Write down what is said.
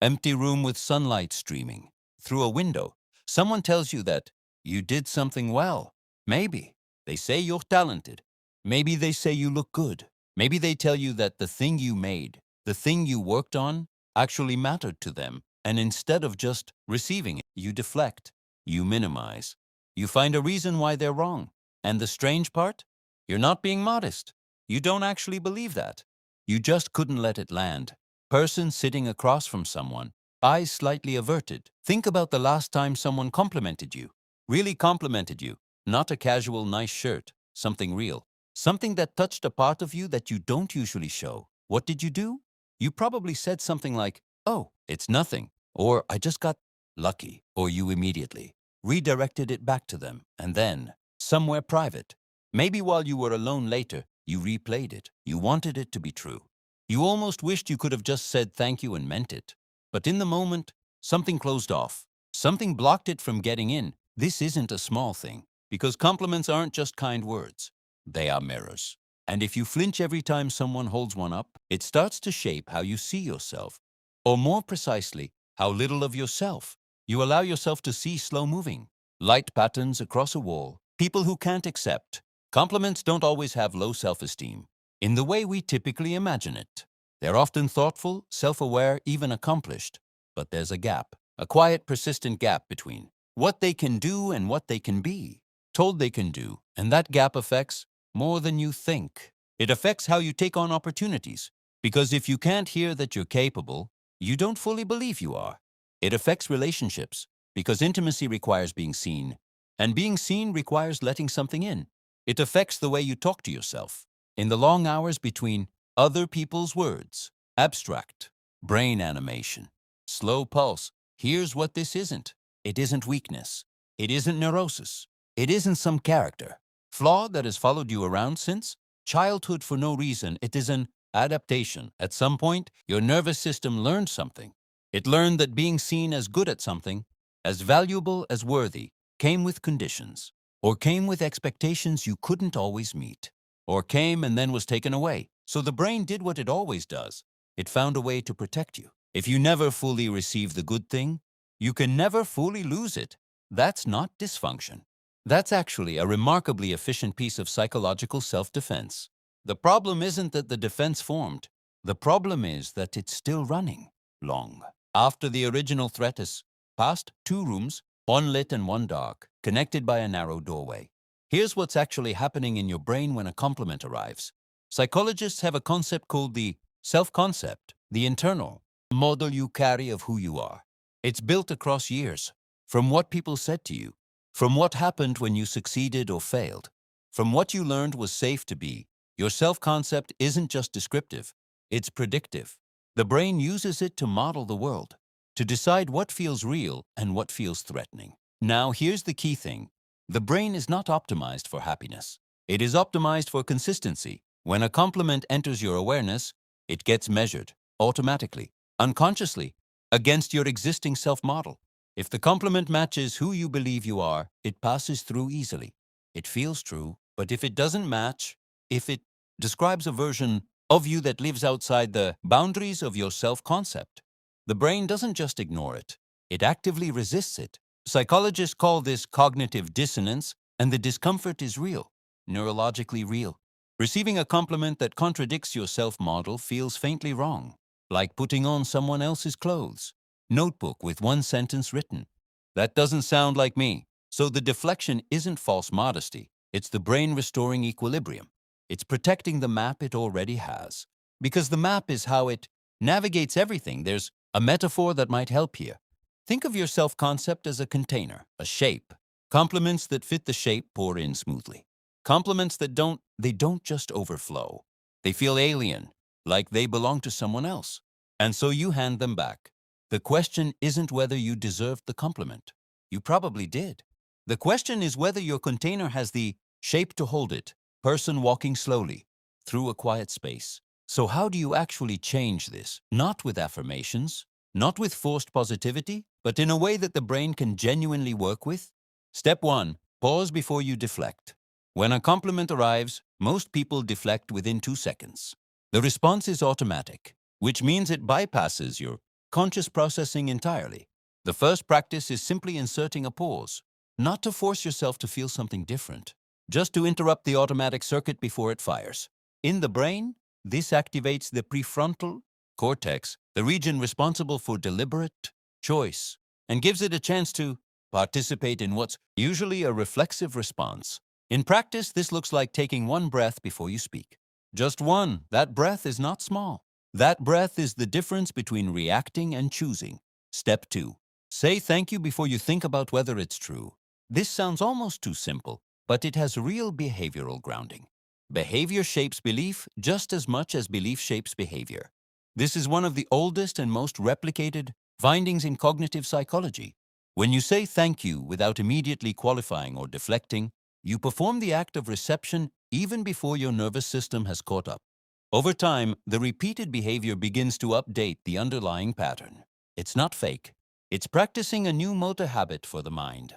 Empty room with sunlight streaming through a window. Someone tells you that you did something well. Maybe they say you're talented. Maybe they say you look good. Maybe they tell you that the thing you made, the thing you worked on, actually mattered to them. And instead of just receiving it, you deflect, you minimize. You find a reason why they're wrong. And the strange part? You're not being modest. You don't actually believe that. You just couldn't let it land. Person sitting across from someone, eyes slightly averted. Think about the last time someone complimented you. Really complimented you. Not a casual nice shirt. Something real. Something that touched a part of you that you don't usually show. What did you do? You probably said something like, "Oh, it's nothing," or "I just got lucky," or you immediately redirected it back to them. And then, somewhere private, maybe while you were alone later, you replayed it. You wanted it to be true. You almost wished you could have just said thank you and meant it. But in the moment, something closed off. Something blocked it from getting in. This isn't a small thing, because compliments aren't just kind words. They are mirrors. And if you flinch every time someone holds one up, it starts to shape how you see yourself. Or more precisely, how little of yourself you allow yourself to see slow-moving. Light patterns across a wall. People who can't accept. Compliments don't always have low self-esteem in the way we typically imagine it. They're often thoughtful, self-aware, even accomplished. But there's a gap, a quiet, persistent gap between what they can do and what they can be told they can do, and that gap affects more than you think. It affects how you take on opportunities, because if you can't hear that you're capable, you don't fully believe you are. It affects relationships, because intimacy requires being seen, and being seen requires letting something in. It affects the way you talk to yourself. In the long hours between other people's words, abstract, brain animation, slow pulse. Here's what this isn't. It isn't weakness. It isn't neurosis. It isn't some character flaw that has followed you around since childhood for no reason. It is an adaptation. At some point, your nervous system learned something. It learned that being seen as good at something, as valuable as worthy, came with conditions, or came with expectations you couldn't always meet, or came and then was taken away. So the brain did what it always does. It found a way to protect you. If you never fully receive the good thing, you can never fully lose it. That's not dysfunction. That's actually a remarkably efficient piece of psychological self-defense. The problem isn't that the defense formed. The problem is that it's still running long after the original threat has passed. 2 rooms, one lit and one dark, connected by a narrow doorway. Here's what's actually happening in your brain when a compliment arrives. Psychologists have a concept called the self-concept, the internal model you carry of who you are. It's built across years, from what people said to you, from what happened when you succeeded or failed, from what you learned was safe to be. Your self-concept isn't just descriptive, it's predictive. The brain uses it to model the world, to decide what feels real and what feels threatening. Now, here's the key thing. The brain is not optimized for happiness. It is optimized for consistency. When a compliment enters your awareness, it gets measured, automatically, unconsciously, against your existing self-model. If the compliment matches who you believe you are, it passes through easily. It feels true, but if it doesn't match, if it describes a version of you that lives outside the boundaries of your self-concept, the brain doesn't just ignore it. It actively resists it. Psychologists call this cognitive dissonance, and the discomfort is real, neurologically real. Receiving a compliment that contradicts your self-model feels faintly wrong, like putting on someone else's clothes. Notebook with one sentence written. That doesn't sound like me. So the deflection isn't false modesty. It's the brain restoring equilibrium. It's protecting the map it already has. Because the map is how it navigates everything. There's a metaphor that might help here. Think of your self-concept as a container, a shape. Compliments that fit the shape pour in smoothly. Compliments that don't just overflow. They feel alien, like they belong to someone else. And so you hand them back. The question isn't whether you deserved the compliment. You probably did. The question is whether your container has the shape to hold it. Person walking slowly through a quiet space. So how do you actually change this? Not with affirmations, not with forced positivity, but in a way that the brain can genuinely work with. Step 1. Pause before you deflect. When a compliment arrives, most people deflect within 2 seconds. The response is automatic, which means it bypasses your conscious processing entirely. The first practice is simply inserting a pause, not to force yourself to feel something different, just to interrupt the automatic circuit before it fires. In the brain, this activates the prefrontal cortex, the region responsible for deliberate choice, and gives it a chance to participate in what's usually a reflexive response. In practice, this looks like taking one breath before you speak. Just one. That breath is not small. That breath is the difference between reacting and choosing. Step 2. Say thank you before you think about whether it's true. This sounds almost too simple, but it has real behavioral grounding. Behavior shapes belief just as much as belief shapes behavior. This is one of the oldest and most replicated findings in cognitive psychology. When you say thank you without immediately qualifying or deflecting, you perform the act of reception even before your nervous system has caught up. Over time, the repeated behavior begins to update the underlying pattern. It's not fake. It's practicing a new motor habit for the mind.